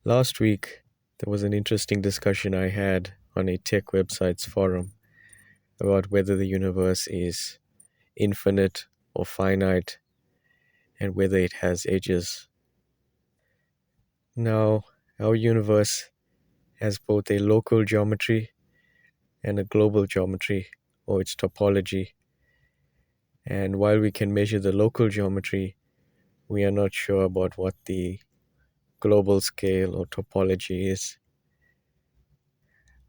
Last week, there was an interesting discussion I had on a tech website's forum about whether the universe is infinite or finite and whether it has edges. Now, our universe has both a local geometry and a global geometry, or its topology. And while we can measure the local geometry, we are not sure about what the global scale or topology is.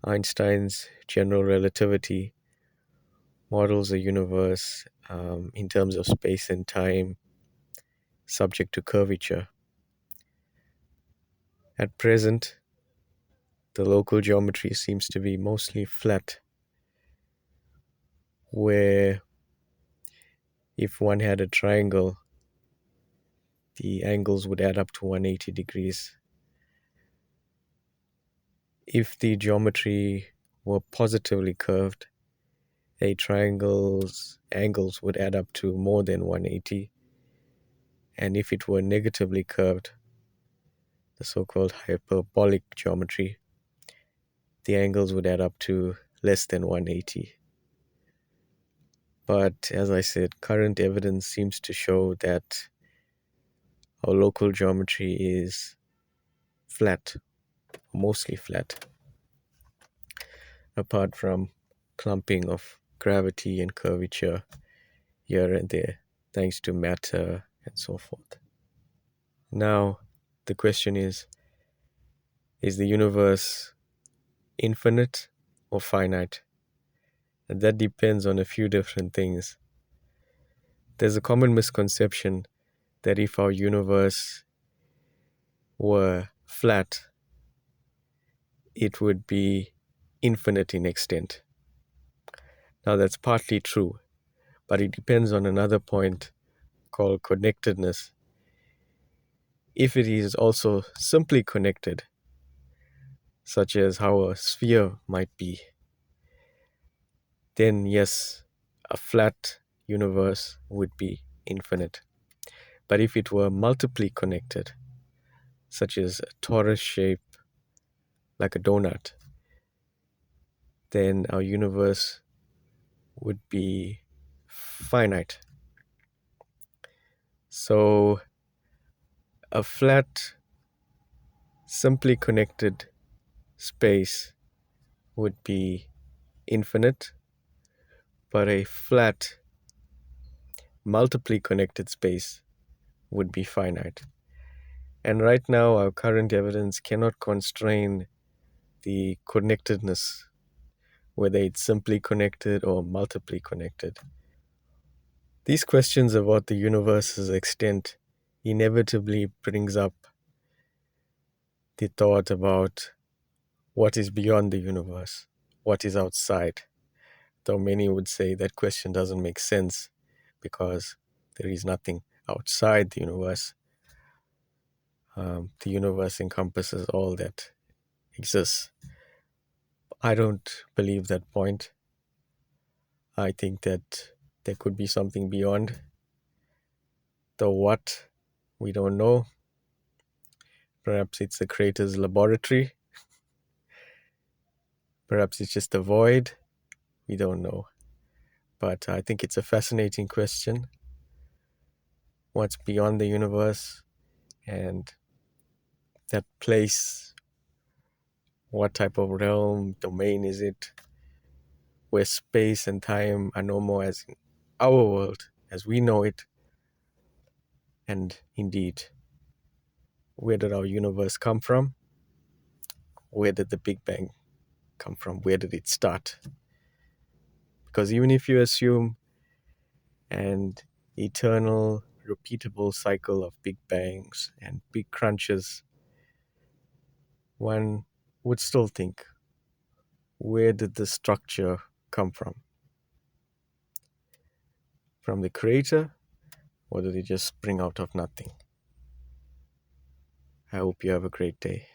Einstein's general relativity models the universe in terms of space and time subject to curvature. At present, the local geometry seems to be mostly flat, where if one had a triangle, the angles would add up to 180 degrees. If the geometry were positively curved, a triangle's angles would add up to more than 180. And if it were negatively curved, the so-called hyperbolic geometry, the angles would add up to less than 180. But as I said, current evidence seems to show that our local geometry is flat, mostly flat, apart from clumping of gravity and curvature here and there, thanks to matter and so forth. Now, the question is the universe infinite or finite? And that depends on a few different things. There's a common misconception that if our universe were flat, it would be infinite in extent. Now, that's partly true, but it depends on another point called connectedness. If it is also simply connected, such as how a sphere might be, then yes, a flat universe would be infinite. But if it were multiply connected, such as a torus shape like a donut, then our universe would be finite. So a flat, simply connected space would be infinite, but a flat, multiply connected space would be finite. And right now, our current evidence cannot constrain the connectedness, whether it's simply connected or multiply connected. These questions about the universe's extent inevitably brings up the thought about what is beyond the universe, what is outside. Though many would say that question doesn't make sense because there is nothing outside the universe. The universe encompasses all that exists. I don't believe that point. I think that there could be something beyond. The what, we don't know. Perhaps it's the creator's laboratory. Perhaps it's just a void. We don't know. But I think it's a fascinating question. What's beyond the universe? And that place, what type of realm, domain is it? Where space and time are no more as in our world, as we know it. And indeed, where did our universe come from? Where did the Big Bang come from? Where did it start? Because even if you assume an eternal, repeatable cycle of Big Bangs and big crunches, one would still think, where did the structure come from? From the creator, or did it just spring out of nothing? I hope you have a great day.